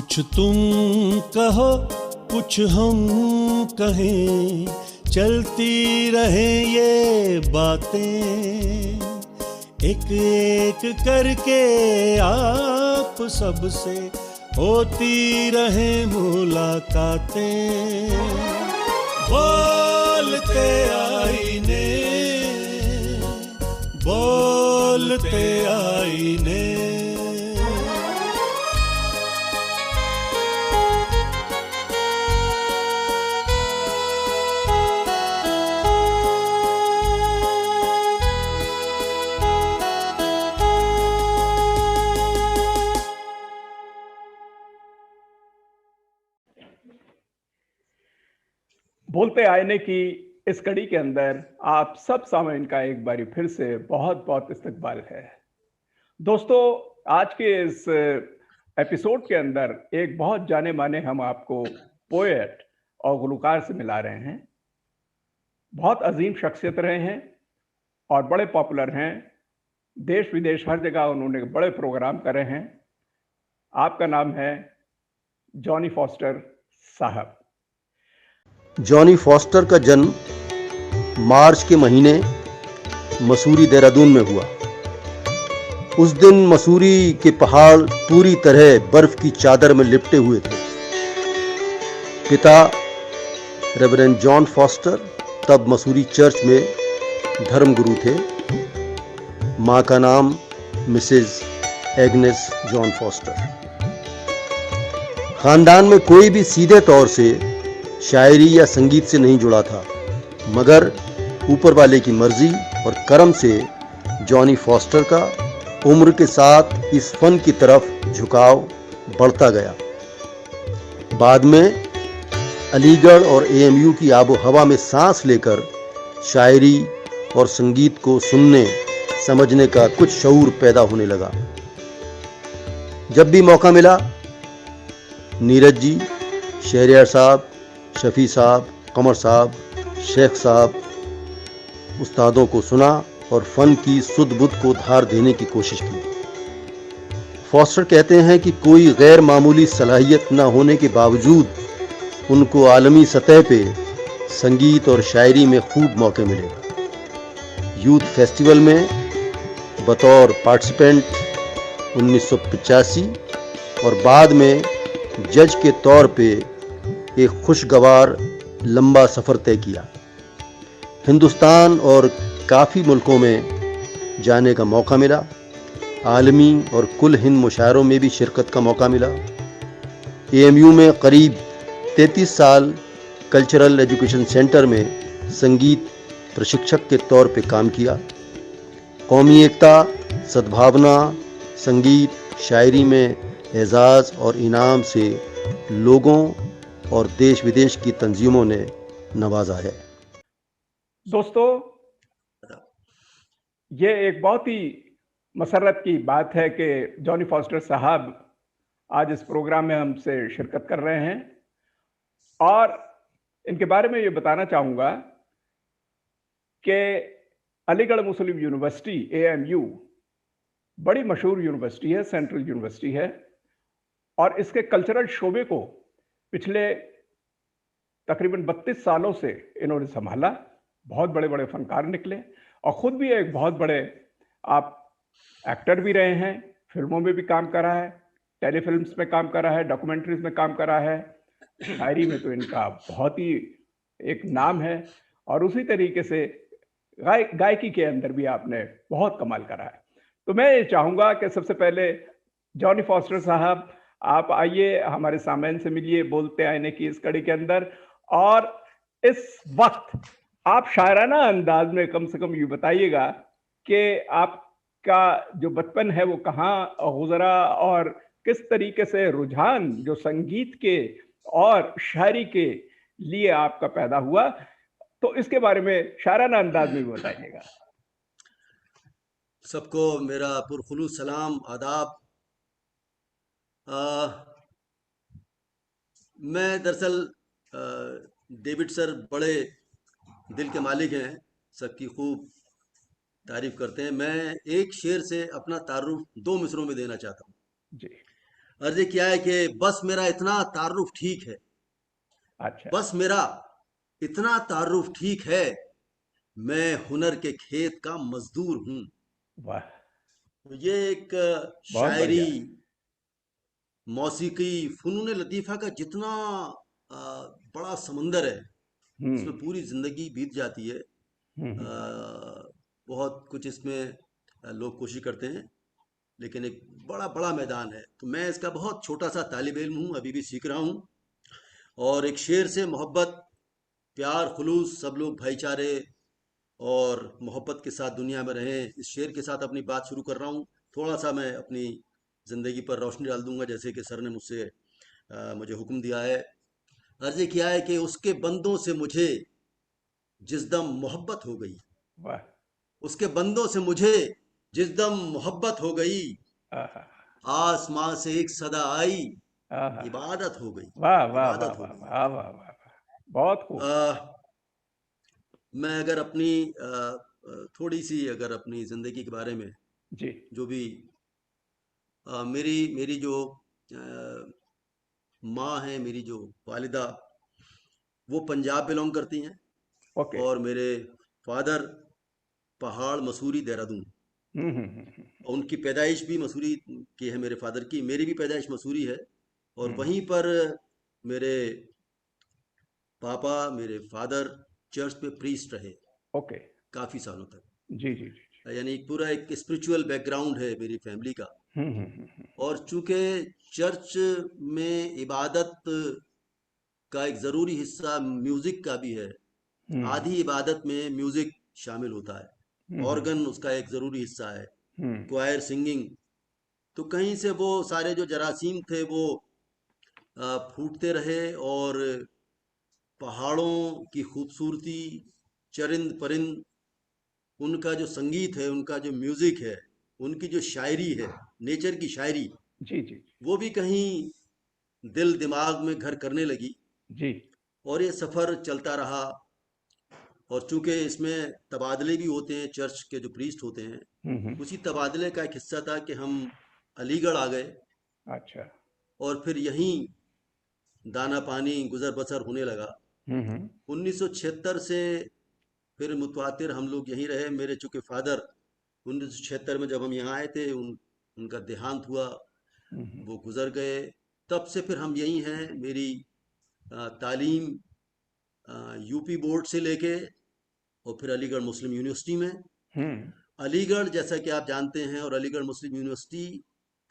कुछ तुम कहो कुछ हम कहें, चलती रहे ये बातें, एक एक करके आप सबसे होती रहे मुलाकातें। बोलते आईने, बोलते आईने। बोलते आईने की इस कड़ी के अंदर आप सब सामीन का एक बारी फिर से बहुत बहुत इस्तकबाल है। दोस्तों, आज के इस एपिसोड के अंदर एक बहुत जाने माने हम आपको पोएट और गुलकार से मिला रहे हैं। बहुत अजीम शख्सियत रहे हैं और बड़े पॉपुलर हैं। देश विदेश हर जगह उन्होंने बड़े प्रोग्राम करे हैं। आपका नाम है जॉनी फॉस्टर साहब। जॉनी फॉस्टर का जन्म मार्च के महीने मसूरी देहरादून में हुआ। उस दिन मसूरी के पहाड़ पूरी तरह बर्फ की चादर में लिपटे हुए थे। पिता रेवरेंड जॉन फॉस्टर तब मसूरी चर्च में धर्मगुरु थे। मां का नाम मिसेज एग्नेस जॉन फॉस्टर। खानदान में कोई भी सीधे तौर से शायरी या संगीत से नहीं जुड़ा था, मगर ऊपर वाले की मर्जी और करम से जॉनी फॉस्टर का उम्र के साथ इस फन की तरफ झुकाव बढ़ता गया। बाद में अलीगढ़ और एएमयू की आबो हवा में सांस लेकर शायरी और संगीत को सुनने समझने का कुछ शऊर पैदा होने लगा। जब भी मौका मिला नीरज जी, शहरियार साहब, शफी साहब, कमर साहब, शेख साहब उस्तादों को सुना और फन की सुध बुध को धार देने की कोशिश की। फॉस्टर कहते हैं कि कोई गैर मामूली सलाहियत न होने के बावजूद उनको आलमी सतह पे संगीत और शायरी में खूब मौके मिले। यूथ फेस्टिवल में बतौर पार्टिसिपेंट 1985 और बाद में जज के तौर पे एक खुशगवार लंबा सफ़र तय किया। हिंदुस्तान और काफ़ी मुल्कों में जाने का मौका मिला। आलमी और कुल हिंद मुशायरों में भी शिरकत का मौका मिला। एएमयू में करीब 33 साल कल्चरल एजुकेशन सेंटर में संगीत प्रशिक्षक के तौर पे काम किया। कौमी एकता, सद्भावना, संगीत, शायरी में एजाज़ और इनाम से लोगों और देश विदेश की तंजीमों ने नवाजा है। दोस्तों, ये एक बहुत ही मसरत की बात है कि जॉनी फॉस्टर साहब आज इस प्रोग्राम में हमसे शिरकत कर रहे हैं और इनके बारे में ये बताना चाहूँगा कि अलीगढ़ मुस्लिम यूनिवर्सिटी एएमयू बड़ी मशहूर यूनिवर्सिटी है, सेंट्रल यूनिवर्सिटी है और इसके कल्चरल शोबे को पिछले तकरीबन 32 सालों से इन्होंने संभाला। बहुत बड़े बड़े फनकार निकले और ख़ुद भी एक बहुत बड़े आप एक्टर भी रहे हैं। फिल्मों में भी काम करा है, टेलीफिल्म्स में काम करा है, डॉक्यूमेंट्रीज में काम करा है। शायरी में तो इनका बहुत ही एक नाम है और उसी तरीके से गायकी के अंदर भी आपने बहुत कमाल करा है। तो मैं ये चाहूँगा कि सबसे पहले जॉनी फॉस्टर साहब आप आइए, हमारे सामने से मिलिए बोलते आईने की इस कड़ी के अंदर और इस वक्त आप शायराना अंदाज में कम से कम ये बताइएगा कि आपका जो बचपन है वो कहाँ गुजरा और किस तरीके से रुझान जो संगीत के और शायरी के लिए आपका पैदा हुआ, तो इसके बारे में शायराना अंदाज में भी बताइएगा। सबको मेरा पुरखुलूस सलाम, आदाब। मैं दरअसल डेविड सर बड़े दिल के मालिक हैं, सबकी खूब तारीफ करते हैं। मैं एक शेर से अपना तारुफ 2 मिसरों में देना चाहता हूँ। जी। अर्ज किया है कि बस मेरा इतना तारुफ ठीक है, अच्छा। बस मेरा इतना तारुफ ठीक है, मैं हुनर के खेत का मजदूर हूँ। वाह, तो ये एक बहुत शायरी, बढ़िया। मौसीकी, फनून लतीफ़ा का जितना अ, बड़ा समंदर है, इसमें हम्म पूरी ज़िंदगी बीत जाती है। हम्म। बहुत कुछ इसमें लोग कोशिश करते हैं, लेकिन एक बड़ा बड़ा मैदान है। तो मैं इसका बहुत छोटा सा तालिब इल्म हूँ, अभी भी सीख रहा हूँ। और एक शेर से मोहब्बत, प्यार, खुलूस, सब लोग भाईचारे और मोहब्बत के साथ दुनिया में रहें, इस शेर के साथ अपनी बात शुरू कर रहा हूँ। थोड़ा सा मैं अपनी ज़िंदगी पर रोशनी डाल दूंगा, जैसे कि सर ने मुझसे मुझे हुक्म दिया है। अर्ज़ किया है कि उसके बंदों से मुझे जिस दम मोहब्बत हो गई, वाह। उसके बंदों से मुझे जिस दम मोहब्बत हो गई, आहा, आसमां से एक सदा आई, आहा। इबादत हो गई, वाह वाह वाह इबादत हो वाह गई। वाह वाह वाह वाह। बहुत खूब। मैं अगर अपनी थोड़ी सी अगर अपनी ज़िंदगी के बारे में, जी। जो भी मेरी मेरी जो माँ है, मेरी जो वालिदा, वो पंजाब बिलोंग करती हैं। ओके। और मेरे फादर पहाड़, मसूरी, देहरादून। और उनकी पैदाइश भी मसूरी की है, मेरे फादर की। मेरी भी पैदाइश मसूरी है। और हम्म। वहीं पर मेरे पापा, मेरे फादर चर्च पे प्रीस्ट रहे ओके। काफ़ी सालों तक। जी जी जी। यानी पूरा एक स्पिरिचुअल बैकग्राउंड है मेरी फैमिली का। हम्म। और चूंकि चर्च में इबादत का एक ज़रूरी हिस्सा म्यूज़िक का भी है, हम्म आधी इबादत में म्यूज़िक शामिल होता है, हम्म ऑर्गन उसका एक ज़रूरी हिस्सा है, हम्म क्वायर, सिंगिंग। तो कहीं से वो सारे जो जरासीम थे वो फूटते रहे। और पहाड़ों की खूबसूरती, चरिंद परिंद, उनका जो संगीत है, उनका जो म्यूज़िक है, उनकी जो शायरी है, नेचर की शायरी, जी जी वो भी कहीं दिल दिमाग में घर करने लगी। जी। और ये सफ़र चलता रहा। और चूंकि इसमें तबादले भी होते हैं, चर्च के जो प्रीस्ट होते हैं, हम्म। उसी तबादले का एक हिस्सा था कि हम अलीगढ़ आ गए। अच्छा। और फिर यहीं दाना पानी गुजर बसर होने लगा। हम्म। 1976 से फिर मुतवातिर हम लोग यहीं रहे। मेरे चूँकि फादर 1976 में जब हम यहाँ आए थे, उनका देहांत हुआ, हम्म वो गुज़र गए। तब से फिर हम यहीं हैं। मेरी तालीम यूपी बोर्ड से लेके और फिर अलीगढ़ मुस्लिम यूनिवर्सिटी में। हम्म अलीगढ़, जैसा कि आप जानते हैं, और अलीगढ़ मुस्लिम यूनिवर्सिटी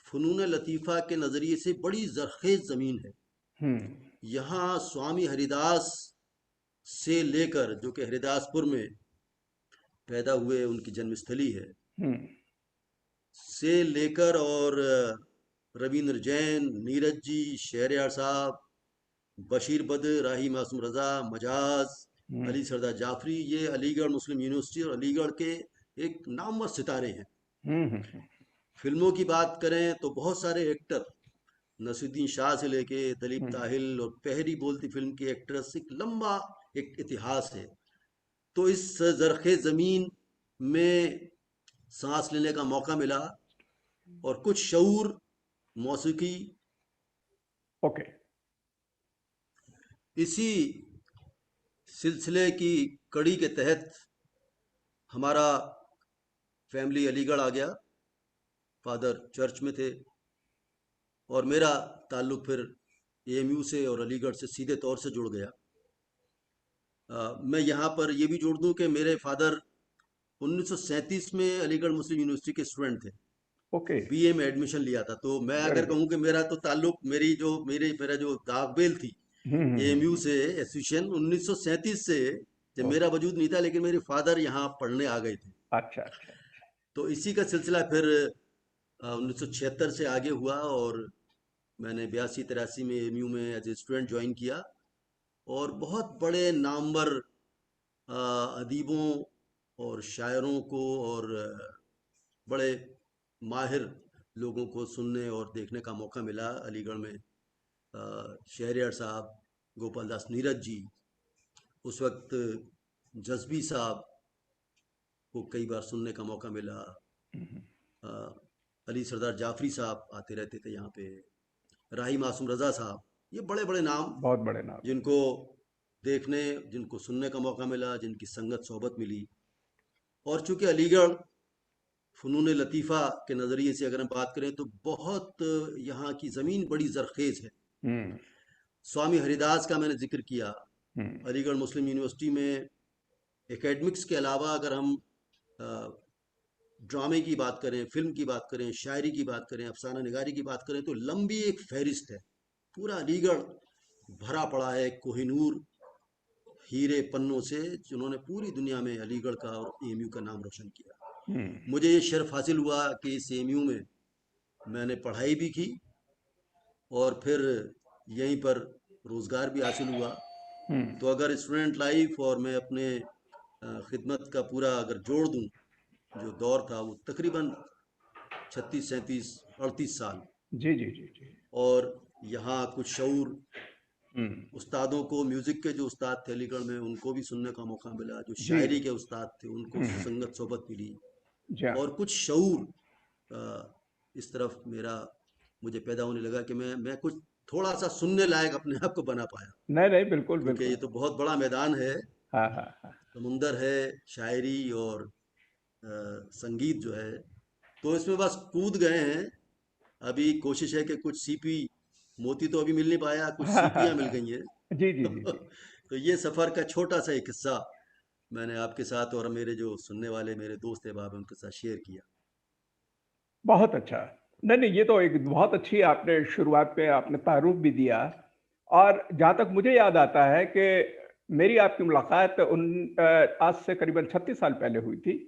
फ़नून लतीफ़ा के नज़रिए से बड़ी ज़रख़ेज़ ज़मीन है। हम्म यहाँ स्वामी हरिदास से लेकर, जो कि हरिदासपुर में पैदा हुए, उनकी जन्मस्थली है, हम्म से लेकर, और रविंद्र जैन, नीरज जी, शहरयार साहब, बशीर बद्र, राही मासूम रज़ा, मजाज, हम्म अली सरदार जाफरी, ये अलीगढ़ मुस्लिम यूनिवर्सिटी और अलीगढ़ के एक नामवर सितारे हैं। हम्म। फिल्मों की बात करें तो बहुत सारे एक्टर, नसीरुद्दीन शाह से लेके दलीप हम्म ताहिल और पहरी बोलती फिल्म की एक्ट्रेस, एक लंबा एक इतिहास है। तो इस जरखे ज़मीन में सांस लेने का मौका मिला और कुछ शऊर, मौसीकी, ओके। इसी सिलसिले की कड़ी के तहत हमारा फैमिली अलीगढ़ आ गया। फादर चर्च में थे और मेरा ताल्लुक़ फिर एएमयू से और अलीगढ़ से सीधे तौर से जुड़ गया। मैं यहाँ पर ये भी जोड़ दूँ कि मेरे फादर 1937 में अलीगढ़ मुस्लिम यूनिवर्सिटी के स्टूडेंट थे। ओके। बीए में एडमिशन लिया था। तो मैं वेरी अगर गुड। कहूँ कि मेरा तो ताल्लुक, मेरा जो दागबेल थी एएमयू हम्म। से, एसोसिएशन 1937 से, जब ओके। मेरा वजूद नहीं था, लेकिन मेरे फादर यहाँ पढ़ने आ गए थे। अच्छा अच्छा। तो इसी का सिलसिला फिर 1976 से आगे हुआ। और मैंने 82-83 में एएमयू में एज ए स्टूडेंट ज्वाइन किया। और बहुत बड़े नामवर अदीबों और शायरों को और बड़े माहिर लोगों को सुनने और देखने का मौका मिला अलीगढ़ में। शहरयार साहब, गोपाल दास नीरज जी, उस वक्त जज़्बी साहब को कई बार सुनने का मौका मिला। हम्म अ, अली सरदार जाफरी साहब आते रहते थे यहाँ पे। राही मासूम रजा साहब, ये बड़े बड़े नाम बहुत बड़े नाम। जिनको देखने, जिनको सुनने का मौका मिला, जिनकी संगत सोहबत मिली। और चूंकि अलीगढ़ फ़नून लतीफ़ा के नज़रिए से अगर हम बात करें तो बहुत यहाँ की ज़मीन बड़ी ज़रखेज़ है। हम्म। स्वामी हरिदास का मैंने जिक्र किया। हम्म। अलीगढ़ मुस्लिम यूनिवर्सिटी में एकेडमिक्स के अलावा अगर हम ड्रामे की बात करें, फिल्म की बात करें, शायरी की बात करें, अफसाना निगारी की बात करें, तो लंबी एक फहरिस्त है। पूरा अलीगढ़ भरा पड़ा है कोहिनूर हीरे पन्नों से, जिन्होंने पूरी दुनिया में अलीगढ़ का और एएमयू का नाम रोशन किया। हम्म। मुझे ये शर्फ हासिल हुआ कि इस एएमयू में मैंने पढ़ाई भी की और फिर यहीं पर रोज़गार भी हासिल हुआ। हम्म। तो अगर स्टूडेंट लाइफ और मैं अपने खिदमत का पूरा अगर जोड़ दूं, जो दौर था वो तकरीबन 36, 37, 38 साल। जी जी जी जी। और यहाँ कुछ शऊर हम्म। उस्तादों को, म्यूज़िक के जो उस्ताद थे अलीगढ़ में, उनको भी सुनने का मौका मिला। जो जी। शायरी के उस्ताद थे उनको संगत सोबत मिली। जी हाँ। और कुछ शऊर इस तरफ मेरा मुझे पैदा होने लगा कि मैं कुछ थोड़ा सा सुनने लायक अपने आप को बना पाया। नहीं नहीं, बिल्कुल क्योंकि ये बिल्कुल। तो बहुत बड़ा मैदान है, हाँ हाँ हाँ। समुंदर है, शायरी और संगीत जो है, तो इसमें बस कूद गए हैं। अभी कोशिश है कि कुछ सीपी मोती तो अभी मिल नहीं पाया, कुछ हाँ हाँ सीपियां मिल हाँ। गई हैं। जी जी जी जी। तो ये सफ़र का छोटा सा एक हिस्सा मैंने आपके साथ और मेरे जो सुनने वाले मेरे दोस्त अहबाब हैं उनके साथ शेयर किया। बहुत अच्छा। नहीं नहीं, ये तो एक बहुत अच्छी आपने शुरुआत पे आपने तारुफ भी दिया। और जहाँ तक मुझे याद आता है कि मेरी आपकी मुलाकात आज से करीबन 36 साल पहले हुई थी।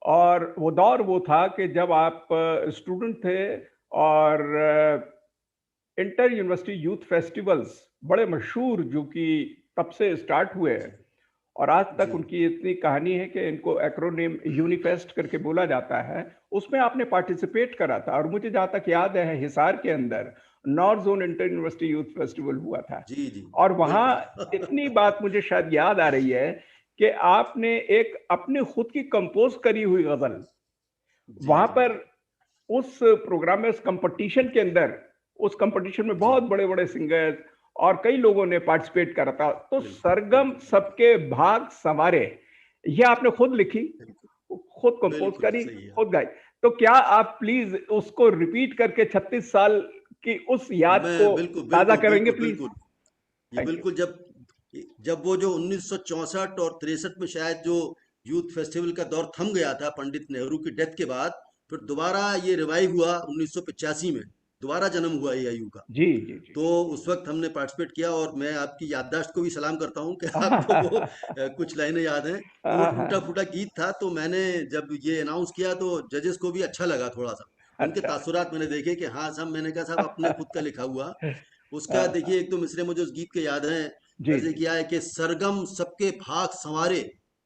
और वो दौर वो था कि जब आप स्टूडेंट थे, और इंटर यूनिवर्सिटी यूथ फेस्टिवल्स बड़े मशहूर जो कि तब से स्टार्ट हुए जी हैं। और आज तक जी उनकी इतनी कहानी है कि इनको एक्रोनिम यूनिफेस्ट करके बोला जाता है। उसमें आपने पार्टिसिपेट करा था, और मुझे जहाँ तक याद है हिसार के अंदर north zone inter university youth festival हुआ था। जी जी और वहाँ इतनी बिल्कुल। बात मुझे शायद याद आ रही है कि आपने एक अपनी खुद की कंपोज करी हुई गजल जी वहां जी पर जी उस प्रोग्राम में, उस कंपटीशन के अंदर, उस कंपटीशन में जी बहुत बड़े बड़े सिंगर्स और कई लोगों ने पार्टिसिपेट करा था। तो बिल्कुल सरगम बिल्कुल सबके भाग संवारे, ये आपने खुद लिखी, बिल्कुल खुद कंपोज बिल्कुल करी, सही है। खुद गाई। तो क्या आप प्लीज उसको रिपीट करके 36 साल की उस याद मैं को बिल्कुल ताजा बिल्कुल करेंगे बिल्कुल प्लीज? बिल्कुल ये थैंक यू। बिल्कुल जब वो जो 1964 और 63 में शायद जो यूथ फेस्टिवल का दौर थम गया था पंडित नेहरू की डेथ के बाद, फिर दोबारा ये रिवाइव हुआ 1985 में, दोबारा जन्म हुआ एआईयू का। जी जी जी। तो उस वक्त हमने पार्टिसिपेट किया और मैं आपकी याददाश्त को भी सलाम करता हूँ कि आपको वो कुछ लाइनें याद हैं। तो वो टूटा फूटा गीत था, तो मैंने जब ये अनाउंस किया तो जजेस को भी अच्छा लगा थोड़ा सा। उनके अच्छा। तासुरात मैंने देखे कि हाँ साहब, मैंने कहा साहब अपने खुद का लिखा हुआ। उसका हाँ, देखिए एक तो मिसरे मुझे उस गीत के याद हैं। जी ऐसे जी। किया है कि सरगम सबके भाग संवारे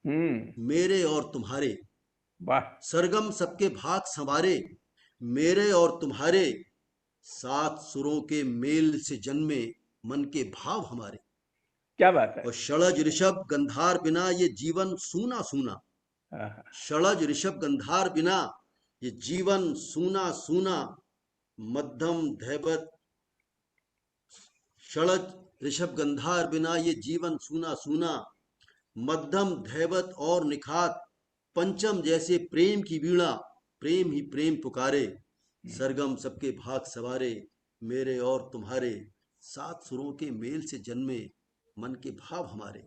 हम्म। मेरे और तुम्हारे, वाह। सरगम सबके भाग संवारे मेरे और तुम्हारे, सात सुरों के मेल से जन्मे मन के भाव हमारे। क्या बात है। और षड़ज ऋषभ गंधार बिना ये जीवन सूना सूना, हाँ, हाँ। षड़ज ऋषभ गंधार बिना ये जीवन सूना सूना, मध्यम धैवत, षड़ज ऋषभ गंधार बिना ये जीवन सूना सूना, मध्यम धैवत और निखात, पंचम जैसे प्रेम की वीणा, प्रेम ही प्रेम पुकारे, सरगम सबके भाग सवारे मेरे और तुम्हारे, सात सुरों के मेल से जन्मे मन के भाव हमारे।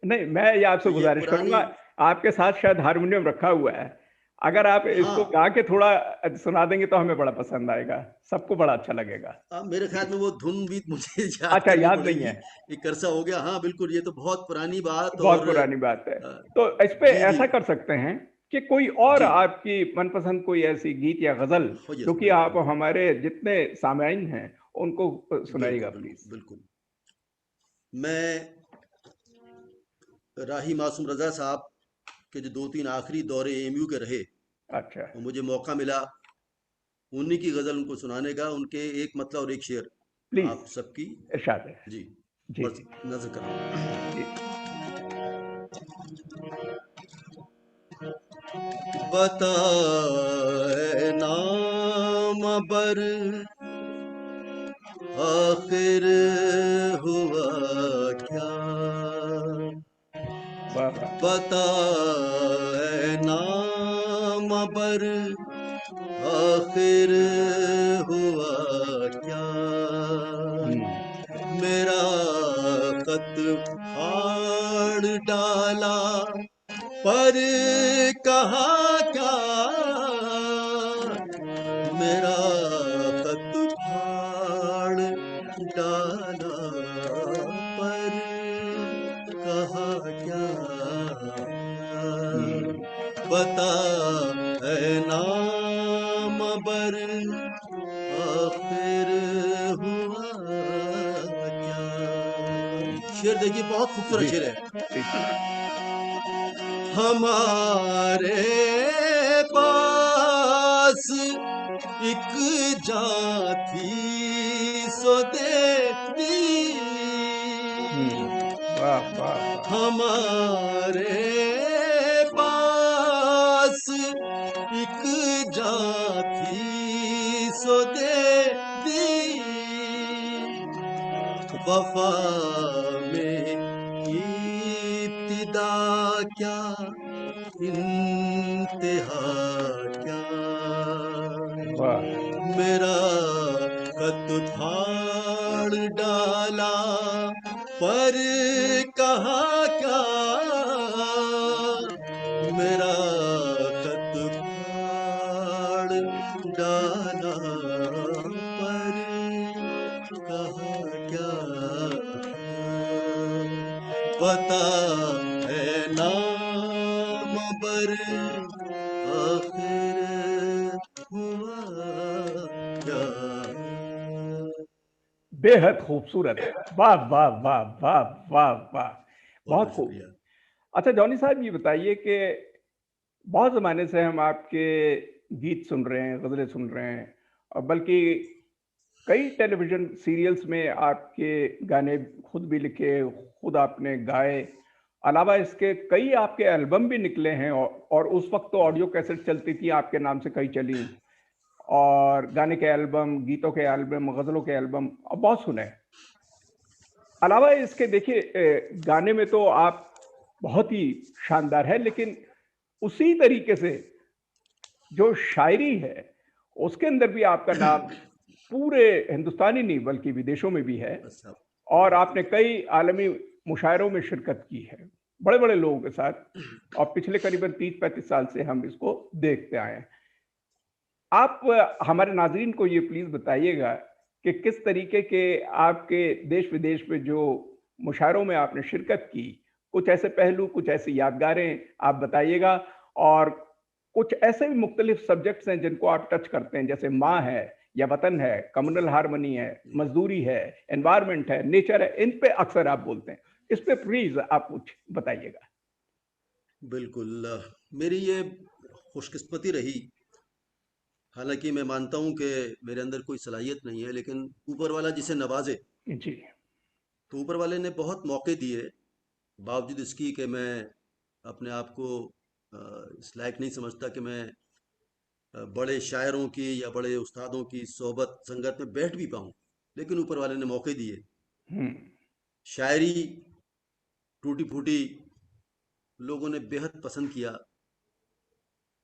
नहीं, मैं ये तो आपसे ये गुजारिश पुरानी, करूंगा, आपके साथ शायद हारमोनियम रखा हुआ है, अगर आप इसको हाँ, गा के थोड़ा सुना देंगे तो हमें बड़ा पसंद आएगा, सबको बड़ा अच्छा लगेगा। अब मेरे ख्याल जी। में वो धुन भी मुझे याद अच्छा, करनी याद नहीं पड़ेगी। है। एक अरसा हो गया, हाँ बिल्कुल, ये तो बहुत पुरानी बात। बहुत और पुरानी बात है। अ, तो इस पे जी जी ऐसा कर सकते हैं कि कोई और जी, आपकी मनपसंद कोई ऐसी गीत या गजल हो जो यस, कि बिल्कुल आप हमारे जितने सामाइन हैं उनको बिल्कुल सुनाइएगा बिल्कुल प्लीज। बिल्कुल। मैं राही मासूम रजा साहब के जो दो तीन आखिरी दौरे एएमयू के रहे अच्छा। और मुझे मौका मिला उन्हीं की गज़ल उनको सुनाने का, उनके एक मतलब और एक शेर प्लीज, आप सबकी, इरशाद है। जी, जी बस जी नजर करो। जी। बताए नाम बर आखिर हुआ क्या, वाह वाह। बता है नाम बर, आखिर हुआ क्या, मेरा खत फाड़ डाला पर कहा क्या, मेरा खत फाड़ डाला पर कहा क्या, बता है नाम बर, आखिर हुआ क्या। शेर देखिए, बहुत खूबसूरत जी शेर है। जी जी। हमारे पास एक जान थी सो देती, वाह वाह वाह। हमारे पास एक जान थी सो देती, वफा में इब्तिदा क्या, इंतहा क्या, वाह मेरा खत फाड़ डाला पर कहा क्या, मेरा खत फाड़ डाला पर कहा क्या, पता है नाम बर, आखिर हुआ क्या। बेहद खूबसूरत। वाह वाह वाह वाह वाह वाह। बहुत बहुत बहुत खूब। शुक्रिया। अच्छा जॉनी साहब, ये बताइए कि बहुत ज़माने से हम आपके गीत सुन रहे हैं, गज़लें सुन रहे हैं, और बल्कि कई टेलीविज़न सीरियल्स में आपके गाने खुद भी लिखे, खुद आपने गाए। अलावा इसके कई आपके एल्बम भी निकले हैं, और उस वक़्त तो ऑडियो कैसेट चलती थी, आपके नाम से कई चलीं, और गाने के एल्बम, गीतों के एल्बम, गज़लों के एल्बम बहुत सुने। अलावा इसके देखिए गाने में तो आप बहुत ही शानदार है, लेकिन उसी तरीके से जो शायरी है, उसके अंदर भी आपका नाम पूरे हिंदुस्तान ही नहीं बल्कि विदेशों में भी है, बस साहब, और बहुत आपने कई आलमी मुशायरों में शिरकत की है, बड़े-बड़े लोगों के साथ, और पिछले करीबन 30-35 साल से हम इसको देखते आए हैं। आप हमारे नाज़रीन को ये प्लीज़ बताइएगा कि किस तरीके के आपके देश-विदेश में जो मुशायरों में आपने शिरकत की, कुछ ऐसे पहलू, कुछ ऐसी यादगारें आप बताइएगा, और कुछ ऐसे भी मुख्तलिफ सब्जेक्ट्स हैं जिनको आप टच करते हैं, जैसे माँ है, या वतन है, कम्युनल हार्मनी है, मज़दूरी है, एनवायरनमेंट है, नेचर है, इन पे अक्सर आप बोलते हैं। इस पे प्लीज़ आप कुछ बताइएगा। बिल्कुल। मेरी ये खुशकिस्मती रही, हालांकि मैं मानता हूँ कि मेरे अंदर कोई सलाहियत नहीं है, लेकिन ऊपर वाला जिसे नवाजे, जी। तो ऊपर वाले ने बहुत मौके दिए, बावजूद इसकी कि मैं अपने आप को इस लायक नहीं समझता कि मैं बड़े शायरों की या बड़े उस्तादों की सोहबत संगत में बैठ भी पाऊँ, लेकिन ऊपर वाले ने मौके दिए। हुँ। शायरी टूटी फूटी लोगों ने बेहद पसंद किया,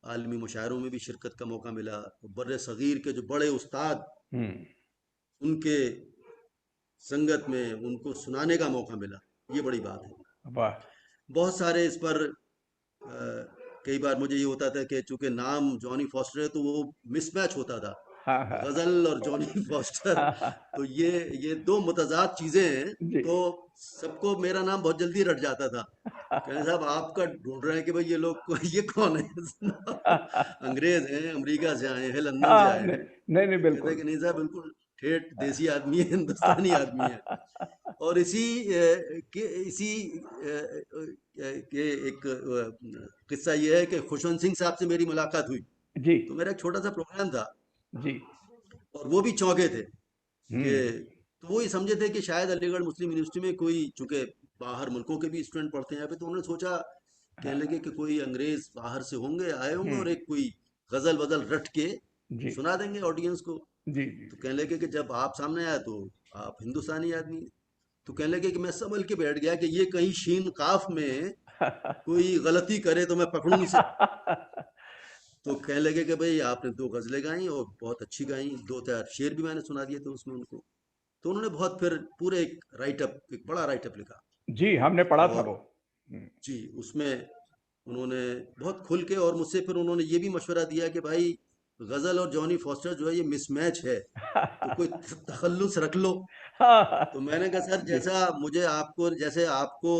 आलमी मुशायरों में भी शिरकत का मौका मिला, बर्रे सगीर के जो बड़े उस्ताद, हुँ। उनके संगत में उनको सुनाने का मौका मिला, ये बड़ी बात है। वाह! बहुत सारे इस पर कई बार मुझे ये होता था कि चूंकि नाम जॉनी फॉस्टर है तो वो मिसमैच होता था, हाँ, हाँ, हाँ। गजल और जॉनी फॉस्टर, हाँ, हाँ, तो ये दो मुतजाद चीजें हैं, जी। तो सबको मेरा नाम बहुत जल्दी रट जाता था। कहने साहब आपका ढूंढ रहे हैं कि भाई ये लोग ये कौन है अंग्रेज हैं, अमेरिका से आए हैं, लंदन से हाँ, आए नहीं, हैं। नहीं, नहीं, कहते हैं बिल्कुल। कि नहीं साहब बिल्कुल ठेठ देसी आदमी है, हिंदुस्तानी आदमी है। और इसी के एक किस्सा ये है कि खुशवंत सिंह साहब से मेरी मुलाकात हुई, जी, तो मेरा एक छोटा सा प्रोग्राम था, जी। और वो भी चौंके थे हुँ। कि, तो वो ये समझे थे कि शायद अलीगढ़ मुस्लिम यूनिवर्सिटी में कोई, चूंकि बाहर मुल्कों के भी स्टूडेंट पढ़ते हैं यहाँ पे, तो उन्होंने सोचा, कहने लगे कि कोई अंग्रेज बाहर से होंगे, आए होंगे, हुँ। और एक कोई गजल वजल रट के जी, सुना देंगे ऑडियंस को। जी जी तो कहने लगे कि जब आप सामने आया तो आप हिंदुस्तानी आदमी हैं। तो कहने लगे कि मैं संभल के बैठ गया कि ये कहीं शीन काफ में कोई गलती करे तो मैं पकड़ूं इसे। तो कहने लगे कि भाई आपने दो गजलें गाई और बहुत अच्छी गाई, दो चार शेर भी मैंने सुना दिए थे उसमें उनको। तो उन्होंने बहुत फिर पूरे एक राइटअप, एक बड़ा राइटअप लिखा। जी, हमने पढ़ा था और वो। हम्म, जी, उसमें उन्होंने बहुत खुल के, और मुझसे फिर उन्होंने ये भी मशवरा दिया कि भाई गजल और जॉनी फॉस्टर जो है ये मिसमैच है, तो कोई तखल्लुस रख लो। तो मैंने कहा सर, जी। जैसा मुझे आपको, जैसे आपको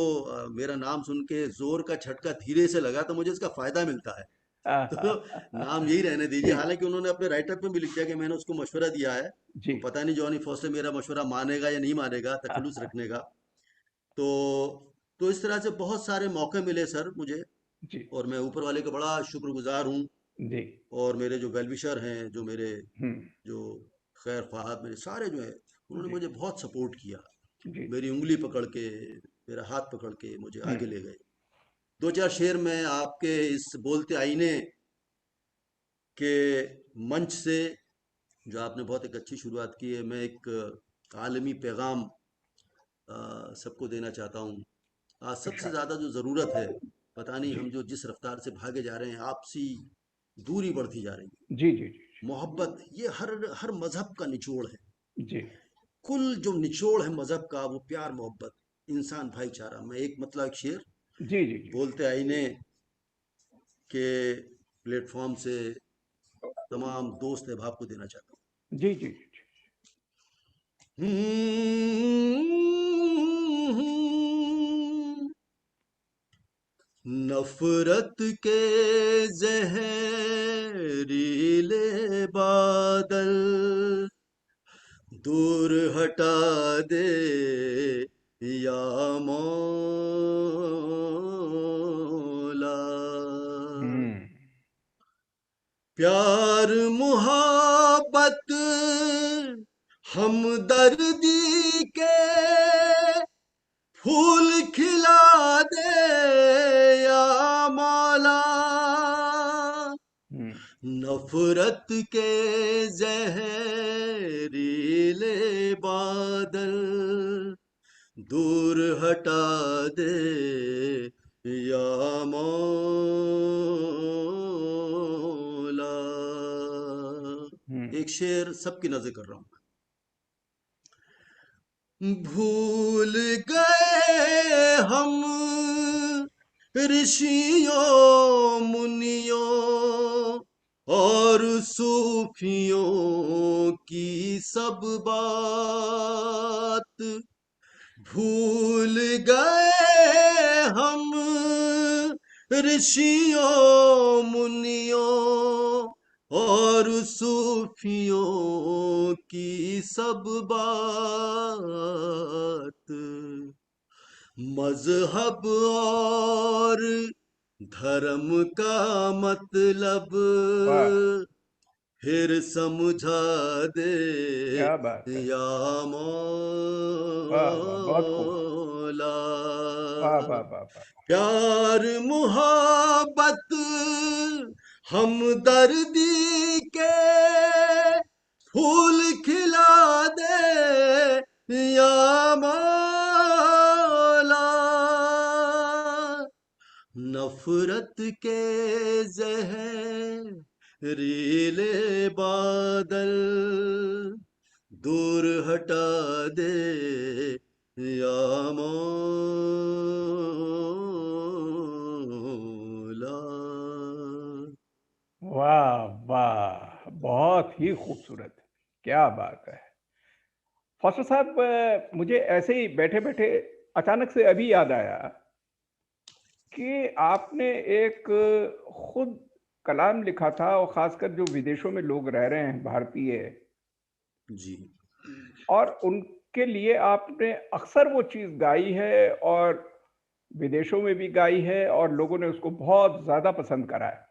मेरा नाम सुन के जोर का झटका धीरे से लगा तो मुझे इसका फायदा मिलता है। तो नाम यही रहने दीजिए। ठीक। हालांकि उन्होंने अपने राइटर में भी लिख दिया कि मैंने उसको मशवरा दिया है, जी। तो पता नहीं जॉनी फॉस्टर मेरा मशवरा मानेगा या नहीं मानेगा तखल्लुस रखने का। तो इस तरह से बहुत सारे मौके मिले सर मुझे, जी। और मैं ऊपर वाले का बड़ा शुक्रगुजार हूँ। जी। और मेरे जो वेलविशर हैं, जो मेरे हम्म। जो खैर ख्वाह, मेरे सारे जो है, उन्होंने जी। मुझे बहुत सपोर्ट किया। जी। मेरी उंगली पकड़ के, मेरा हाथ पकड़ के मुझे आगे हम्म। ले गए। दो चार शेर मैं आपके इस बोलते आईने के मंच से, जो आपने बहुत एक अच्छी शुरुआत की है, मैं एक आलमी पैगाम सबको देना चाहता हूँ। आज सबसे इरशाद। ज़्यादा जो ज़रूरत है, पता नहीं जी। हम जो जिस रफ्तार से भागे जा रहे हैं, आपसी दूरी बढ़ती जा रही है। जी। जी। मोहब्बत ये हर हर मजहब का निचोड़ है। जी। कुल जो निचोड़ है मजहब का, वो प्यार मोहब्बत, इंसान भाईचारा। मैं एक मतलब एक शेर जी। जी। जी। बोलते आईने के प्लेटफॉर्म से तमाम दोस्त अहबाब को देना चाहता जी। जी। जी। हूँ। नफरत के जहरीले बादल दूर हटा दे या मौला। हम्म। प्यार मुहब्बत हमदर्दी के फूल खिला दे या मौला। हम्म। नफरत के जहरीले बादल दूर हटा दे या मौला। हम्म। एक शेर सबकी नजर कर रहा हूं। भूल गए हम ऋषियों मुनियों और सूफियों की सब बात। भूल गए हम ऋषियों मुनियों और सूफियों की सब बात। मजहब और धर्म का मतलब वाह। फिर समझा दे क्या बात है। या वाह वाह, बहुत खूब। मौला। वाह वाह वाह वाह। प्यार मुहब्बत हमदर्दी के फूल खिला दे या मौला। नफरत के जहरीले बादल दूर हटा दे या मौला। वाह वाह, बहुत ही खूबसूरत। क्या बात है फॉस्टर साहब। मुझे ऐसे ही बैठे बैठे अचानक से अभी याद आया कि आपने एक खुद कलाम लिखा था, और खासकर जो विदेशों में लोग रह रहे हैं भारतीय, जी और उनके लिए आपने अक्सर वो चीज़ गाई है, और विदेशों में भी गाई है, और लोगों ने उसको बहुत ज़्यादा पसंद करा है।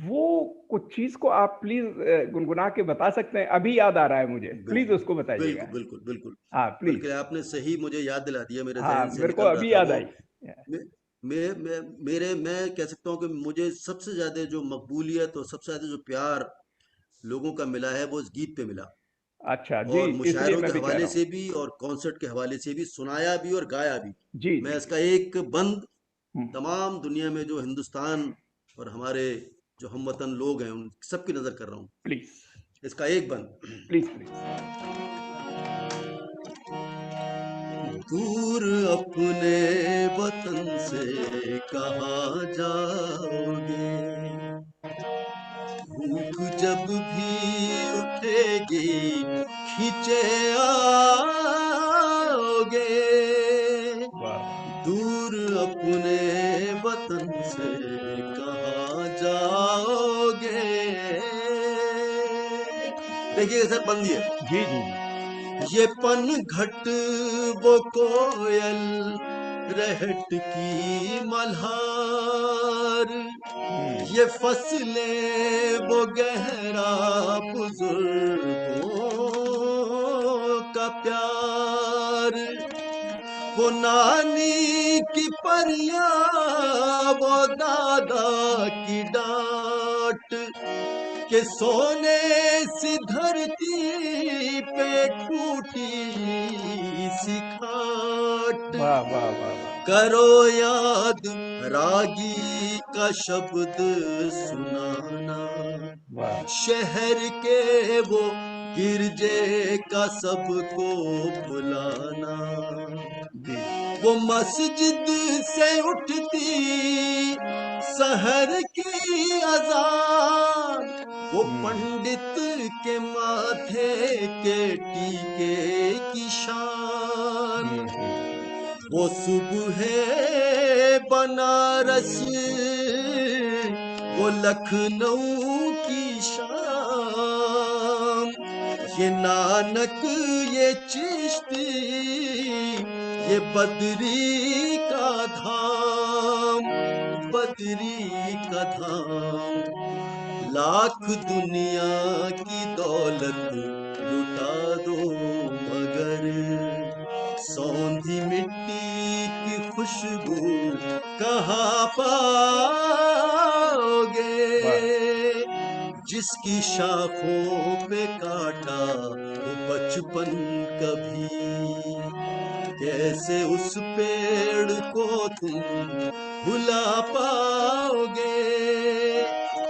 वो कुछ चीज़ को आप प्लीज़ गुनगुना के बता सकते हैं? अभी याद आ रहा है मुझे, प्लीज़ बिल्कुल उसको बताइएगा। बिल्कुल बिल्कुल बिल्कुल। हाँ, प्लीज़। बल्कि आपने सही मुझे याद दिला दिया, मेरे हाँ, जहन से मेरे को निकल रहा अभी था याद वो। आई। मैं मैं मेरे मैं कह सकता हूँ कि मुझे सबसे ज्यादा जो मकबूलियत और सबसे ज्यादा जो प्यार लोगों का मिला है वो इस गीत पे मिला। अच्छा जी, और इसलिए मुशायरों मैं के भी कह हवाले रहा हूँ। से भी और कॉन्सर्ट के हवाले से भी सुनाया भी और गाया भी। जी मैं जी। इसका एक बंद हम्म, तमाम दुनिया में जो हिंदुस्तान और हमारे जो हमवतन लोग हैं उन सबकी नजर कर रहा हूँ। प्लीज इसका एक बंद। Please please. दूर अपने वतन से कहाँ जाओगे, भूख जब भी उठेगी खींचे आओगे। वाह वाह। दूर अपने वतन से कहाँ जाओगे। देखिए सर बंदी है। जी जी जी। ये पनघट वो कोयल रहट की मल्हार, हम्म। ये फसलें वो गहरा बुजुर्गों का प्यार, वो नानी की परियां वो दादा की डांट, के सोने सी धरती पे टूटी सी खाट। वाह वाह वाह वाह। करो याद रागी का शब्द सुनाना, वाह शहर के वो गिरजे का सबको बुलाना। जी। वो मस्जिद से उठती शहर की अजान, वो हम्म पंडित के माथे के टीके की शान, हम्म। वो सुबह बनारस वो लखनऊ की शाम, ये नानक ये चिश्ती ये बद्री का धाम, बद्री का धाम। लाख दुनिया की दौलत लुटा दो मगर सौंधी मिट्टी की खुशबू कहाँ पाओगे। वाह। जिसकी शाखों पे काटा वो बचपन कभी, कैसे उस पेड़ को तुम भुला पाओगे।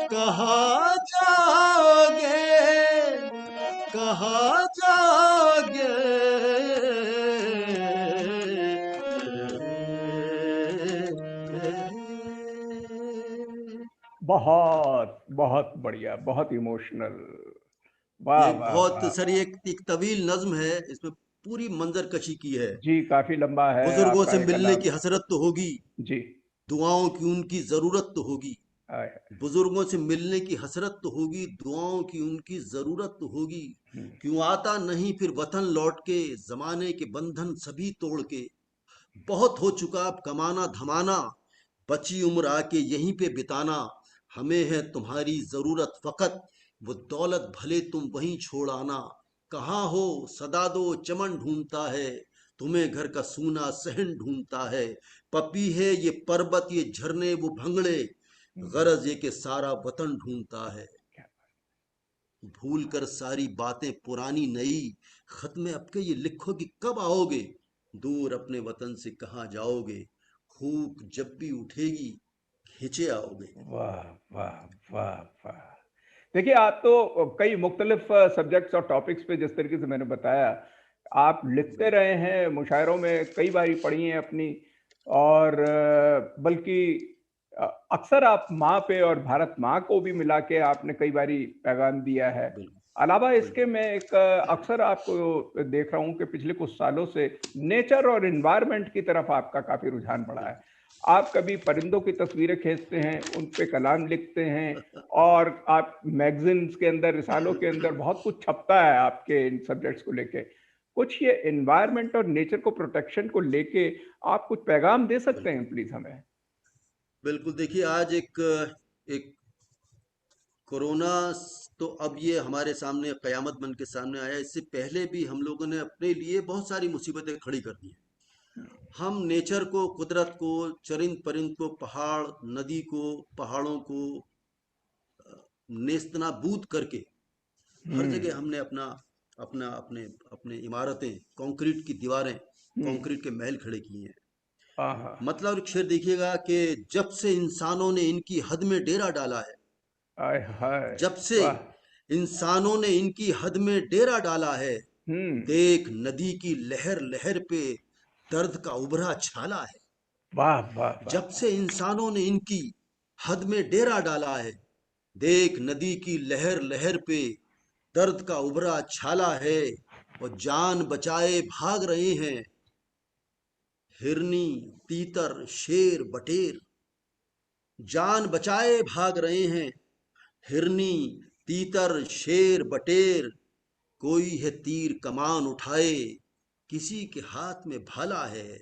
कहाँ जाओगे, कहाँ जाओगे। बहुत बहुत बढ़िया, बहुत इमोशनल। ये वाह एक वाह बहुत वाह। सर ये एक तवील नज्म है, इसमें पूरी मंजर कशी की है। जी, काफी लंबा है बुजुर्गों आपका से ये मिलने कलाम। की हसरत तो होगी, जी। दुआओं की उनकी जरूरत तो होगी। आए। बुजुर्गों से मिलने की हसरत तो होगी, दुआओं की उनकी जरूरत तो होगी। हम्म, क्यों आता नहीं फिर वतन लौट के, जमाने के बंधन सभी तोड़ के। बहुत हो चुका अब कमाना धमाना, बची उम्र आके यहीं पे बिताना। हमें है तुम्हारी जरूरत फकत, वो दौलत भले तुम वहीं छोड़ आना। कहाँ हो सदा दो चमन ढूंढता है, तुम्हें घर का सूना सहन ढूंढता है। पपी है ये पर्वत ये झरने वो भंगड़े, हम्म। गरज ये के सारा वतन ढूंढता है। भूल कर सारी बातें पुरानी नई, खत में अब के ये लिखो कि कब आओगे। दूर अपने वतन से कहाँ जाओगे, भूख जब भी उठेगी खींचे आओगे। वाह वाह वाह वाह। देखिए, आप तो कई मुख्तलिफ सब्जेक्ट्स और टॉपिक्स पे, जिस तरीके से मैंने बताया, आप लिखते रहे हैं, मुशायरों में कई बारी पढ़ी हैं अपनी। और बल्कि अक्सर आप माँ पे और भारत माँ को भी मिला के आपने कई बारी पैगाम दिया है। बिल्कुल अलावा इसके बिल्कुल। मैं एक अक्सर आपको देख रहा हूँ कि पिछले कुछ सालों से नेचर और इन्वायरमेंट की तरफ आपका काफी रुझान बढ़ा है। आप कभी परिंदों की तस्वीरें खींचते हैं, उन पे कलाम लिखते हैं, और आप मैगजीन्स के अंदर, रिसालों के अंदर बहुत कुछ छपता है आपके इन सब्जेक्ट्स को लेके। कुछ ये एनवायरनमेंट और नेचर को प्रोटेक्शन को लेके आप कुछ पैगाम दे सकते बिल्कुल हैं प्लीज हमें? बिल्कुल। देखिए आज एक एक कोरोना तो अब ये हमारे सामने कयामत बन के सामने आया। इससे पहले भी हम लोगों ने अपने लिए बहुत सारी मुसीबतें खड़ी कर दी हैं। हम नेचर को, कुदरत को, चरिंद परिंद को, पहाड़ नदी को, पहाड़ों को नेस्तनाबूद करके हर जगह हमने अपना अपना अपने अपने इमारतें, कंक्रीट की दीवारें, कंक्रीट के महल खड़े किए हैं। हाँ। मतलब एक शेर देखिएगा कि जब से इंसानों ने इनकी हद में डेरा डाला है, आय हाय। जब से वाह। इंसानों ने इनकी हद में डेरा डाला है, हम्म। देख नदी की लहर लहर पे दर्द का उभरा छाला है। वाह वाह वाह। जब से इंसानों ने इनकी हद में डेरा डाला है, देख नदी की लहर लहर पे दर्द का उभरा छाला है। और जान बचाए भाग रहे हैं हिरनी, तीतर, शेर, बटेर। जान बचाए भाग रहे हैं हिरनी, तीतर, शेर, बटेर। कोई है तीर कमान उठाए, किसी के हाथ में भाला है।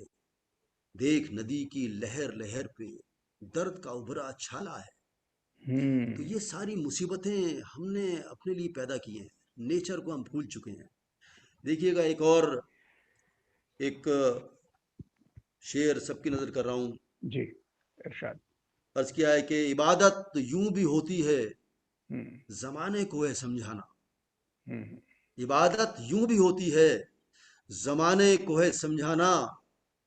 देख नदी की लहर लहर पे दर्द का उभरा छाला है। तो हम्म। ये सारी मुसीबतें हमने अपने लिए पैदा की हैं, नेचर को हम भूल चुके हैं। देखिएगा एक शेर सबकी नजर कर रहा हूँ। जी, इरशाद। अर्ज किया है कि इबादत यूं भी होती है, हम्म। जमाने को है समझाना। हम्म। इबादत यूं भी होती है, जमाने को है समझाना।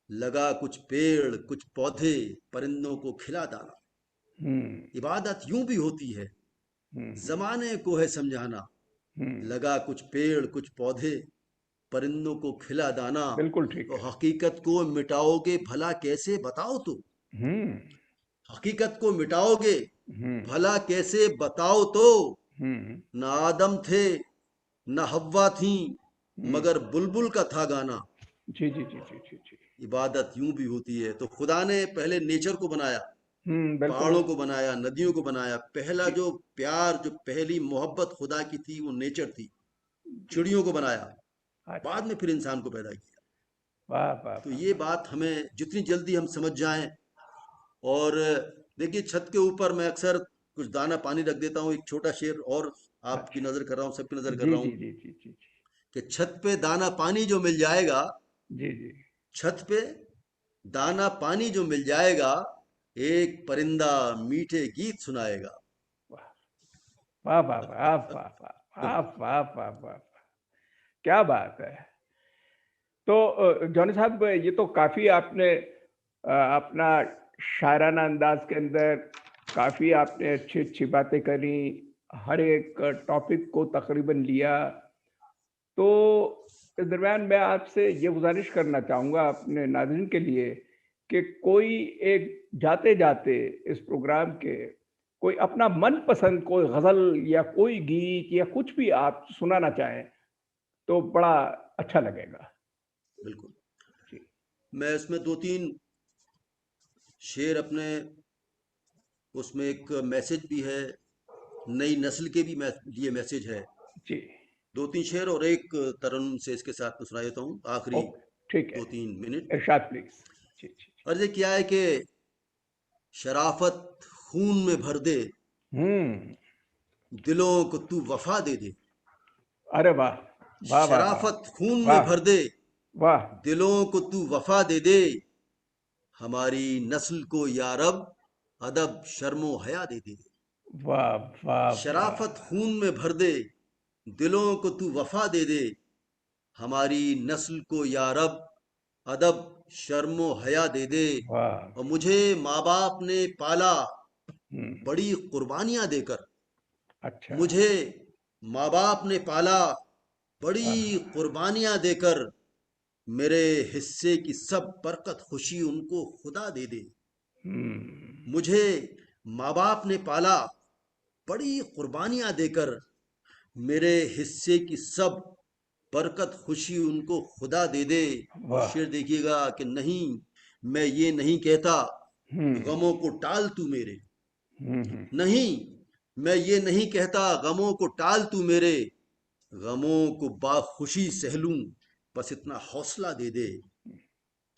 लगा कुछ पेड़ कुछ पौधे, परिंदों को खिला दाना। हम्म। इबादत यूं भी होती है, हम्म। जमाने को है समझाना। हम्म। लगा कुछ पेड़ कुछ पौधे, परिंदों को खिला दाना। बिल्कुल ठीक तो है। हकीकत को मिटाओगे भला कैसे बताओ तो। हम्म। हकीकत को मिटाओगे हम्म। भला कैसे बताओ तो। हम्म। न आदम थे न हव्वा थी, हम्म। मगर बुलबुल का था गाना। जी जी जी जी जी जी। इबादत यूं भी होती है। तो खुदा ने पहले नेचर को बनाया, बिल्कुल। पहाड़ों को बनाया, नदियों को बनाया। पहला जी। जो प्यार, जो पहली मोहब्बत खुदा की थी वो नेचर थी। जी। चिड़ियों को बनाया, अच्छा। बाद में फिर इंसान को पैदा किया। वाह वाह तो वाह ये वाह। बात हमें जितनी जल्दी हम समझ जाएं। और देखिए छत के ऊपर मैं अक्सर कुछ दाना पानी रख देता हूँ। एक छोटा शेर और आपकी अच्छा। नजर कर रहा हूँ, सबकी नजर कर जी रहा जी हूँ जी जी जी जी। कि छत पे दाना पानी जो मिल जाएगा, जी जी। छत पे दाना पानी जो मिल जाएगा, एक परिंदा मीठे गीत सुनाएगा। वाह वाह वाह वाह वाह वाह वाह वाह वाह वाह। क्या बात है। तो जॉनी साहब, ये तो काफी आपने अपना शायराना अंदाज के अंदर काफी आपने अच्छी अच्छी बातें करी, हर एक टॉपिक को तकरीबन लिया। तो इस दरमियान मैं आपसे ये गुजारिश करना चाहूँगा अपने नाज़रीन के लिए कि कोई एक जाते जाते इस प्रोग्राम के कोई अपना मनपसंद कोई गज़ल या कोई गीत या कुछ भी आप सुनाना चाहें तो बड़ा अच्छा लगेगा। बिल्कुल। जी। मैं इसमें दो तीन शेर अपने, उसमें एक मैसेज भी है, नई नस्ल के भी लिए मैसेज है। जी। दो तीन शेर और एक तरन्नुम से इसके साथ में सुना देता हूँ, आखिरी ओके। ठीक है। 2-3 मिनट। Irshad please. जी जी। अर्ज किया है कि शराफत खून में भर दे, हम्म। दिलों को तू वफा दे दे। अरे वाह वाह वाह वाह शराफत खून में वाह भर दे, वाह दिलों को तू वफा दे दे। हमारी नस्ल को यारब अदब शर्मो हया दे दे। वाह वाह वाह। शराफत खून में भर दे, दिलों को तू वफा दे दे। हमारी नस्ल को यारब अदब शर्मो हया दे दे। वाह। और मुझे माँ बाप ने पाला हम्म। बड़ी कुर्बानियां देकर। अच्छा। मुझे माँ बाप ने पाला बड़ी वाह। कुर्बानियां देकर। मेरे हिस्से की सब बरकत खुशी उनको खुदा दे दे। हम्म। मुझे माँ बाप ने पाला बड़ी कुर्बानियां देकर। मेरे हिस्से की सब बरकत खुशी उनको खुदा दे दे। और वाह। शेर देखिएगा कि नहीं, मैं ये नहीं कहता हम्म। गमों को टाल तू मेरे। हम्म। नहीं, मैं ये नहीं कहता गमों को टाल तू मेरे। गमों को बाखुशी सहलूं, बस इतना हौसला दे दे।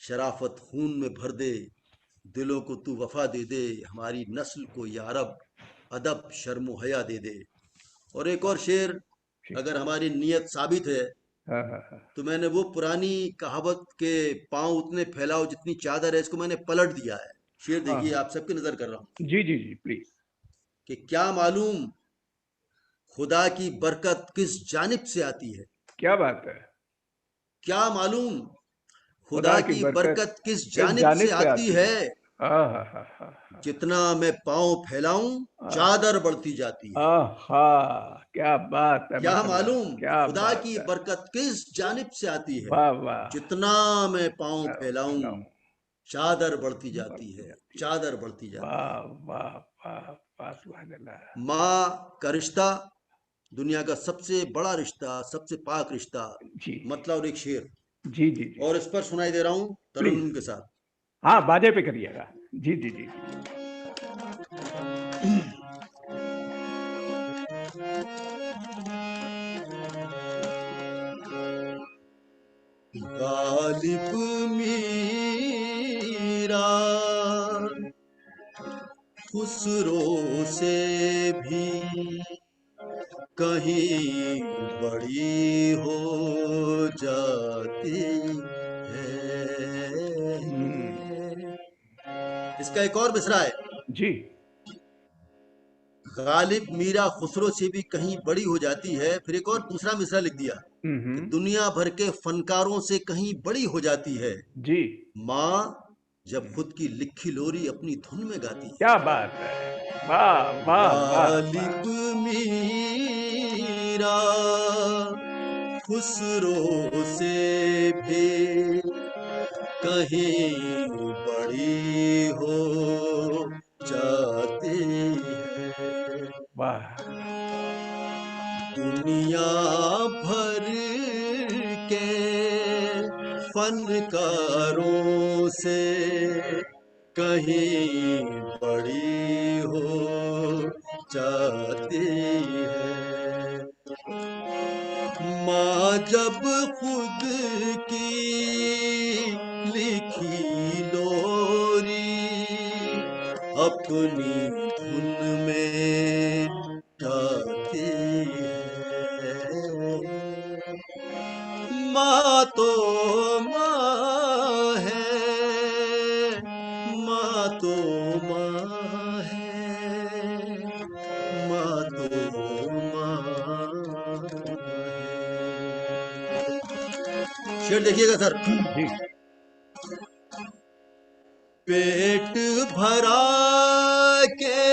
शराफत खून में भर दे, दिलों को तू वफा दे दे। हमारी नस्ल को यारब अदब शर्मो हया दे दे। और एक और शेर, जी। अगर हमारी नीयत साबित है हाँ हाँ हाँ। तो मैंने वो पुरानी कहावत के पांव उतने फैलाओ जितनी चादर है, इसको मैंने पलट दिया है। शेर हाँ देखिए, हाँ। आप सबकी नजर कर रहा हूं जी जी जी प्लीज। कि क्या मालूम खुदा की बरकत किस जानिब से आती है? क्या बात है। क्या मालूम खुदा खुदा की की बरकत बरकत किस किस जानिब से जानिब से आती आती है? है। हाँ हाँ हाँ हाँ जितना मैं पांव फैलाऊं हाँ। चादर बढ़ती जाती है। आहा, क्या बात है, क्या माशाल्लाह, मालूम क्या खुदा बात की है। बरकत किस जानिब से आती है? वाह वाह। जितना मैं पांव फैलाऊं फैलाऊं चादर बढ़ती जाती बढ़ती है, जाती है। चादर बढ़ती जाती है। वाह वाह वाह वाह, सुभान अल्लाह। माँ का रिश्ता दुनिया का सबसे बड़ा रिश्ता, सबसे पाक रिश्ता। जी मतलब और एक शेर, जी जी जी। और इस पर सुनाई दे रहा हूं प्लीज। तरन्नुम के साथ। हाँ, बाजे पे करिएगा। जी जी जी जी। गालिब मीरा खुसरो से भी कहीं बड़ी हो जाती है। इसका एक और मिसरा है। जी। गालिब मीरा खुसरो से भी कहीं बड़ी हो जाती है। फिर एक और दूसरा मिसरा लिख दिया कि हम्म। दुनिया भर के फनकारों से कहीं बड़ी हो जाती है जी। माँ जब खुद की लिखी लोरी अपनी धुन में गाती है। क्या बात है। वाह वाह वाह वाह। गालिब मीरा खुसरो से भी कहीं बड़ी हो जाती है। वाह। दुनिया भर के फनकारों से कहीं बड़ी हो जाती है माँ जब खुद की लिखी लोरी अपनी धुन में गाती है। माँ तो माँ है, माँ तो माँ है, माँ तो माँ है। शेर देखिएगा सर। जी। पेट भरा के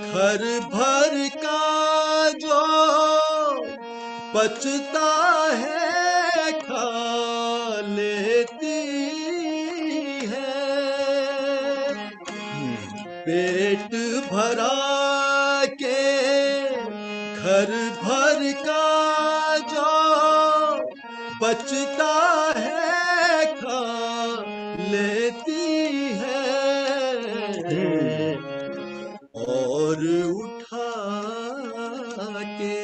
घर भर का जो बचता है खा लेती है। पेट भरा के घर भर का जो बचता है खा लेती है और उठा के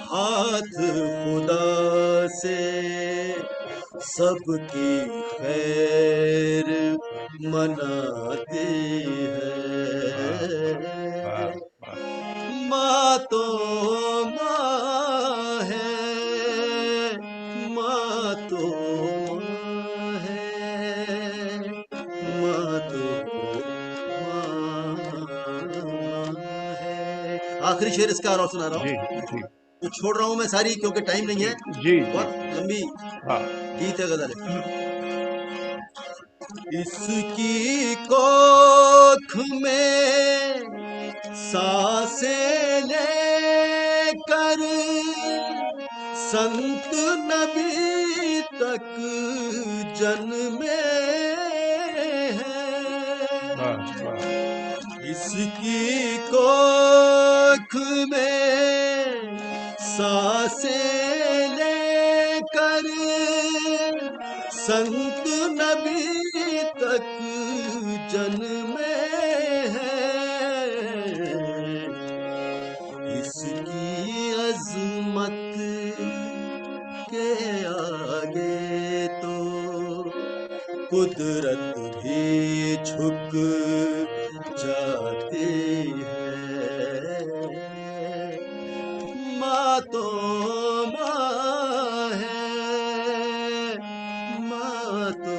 हाथ खुदा से सबकी खैर मनाती है। वाह वाह। माँ तो माँ है, माँ तो माँ है, माँ तो माँ है। आखिरी शेर इसका और सुना रहा जी हूँ। जी तो छोड़ रहा हूँ मैं सारी क्योंकि टाइम नहीं जी है। जी जी। बहुत लंबी हाँ। गीत है, गजल है। इसकी कोख में सांसें लेकर संत नबी तक जन्मे वाह हैं। वाह। इसकी कोख में सांसें लेकर संत नबी तक जन्मे हैं। इसकी अजमत के आगे तो कुदरत भी झुक जाती है। माँ तो माँ है, माँ तो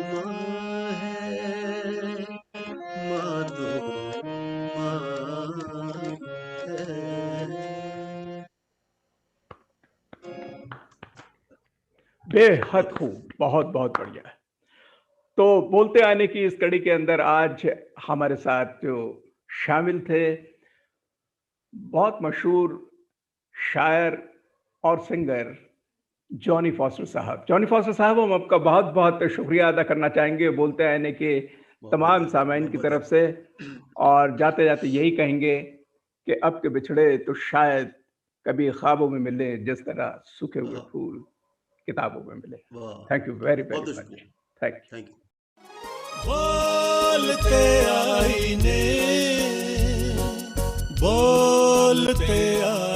माँ है, माँ तो माँ बेहद खूब, बहुत बहुत बढ़िया। तो बोलते आने की इस कड़ी के अंदर आज हमारे साथ जो शामिल थे, बहुत मशहूर शायर और सिंगर जॉनी फॉस्टर साहब। जॉनी फॉस्टर साहब, हम आपका बहुत बहुत शुक्रिया अदा करना चाहेंगे बोलते आने के तमाम सामाइन की तरफ से, और जाते जाते यही कहेंगे कि अब के बिछड़े तो शायद कभी ख्वाबों में मिले, जिस तरह सूखे हुए वाह फूल किताबों में मिले। वाह, थैंक यू वेरी बहुत वेरी बहुत मच। शुक्रिया, थैंक यू। Thank you. बोलते आईने, बोलते आईने।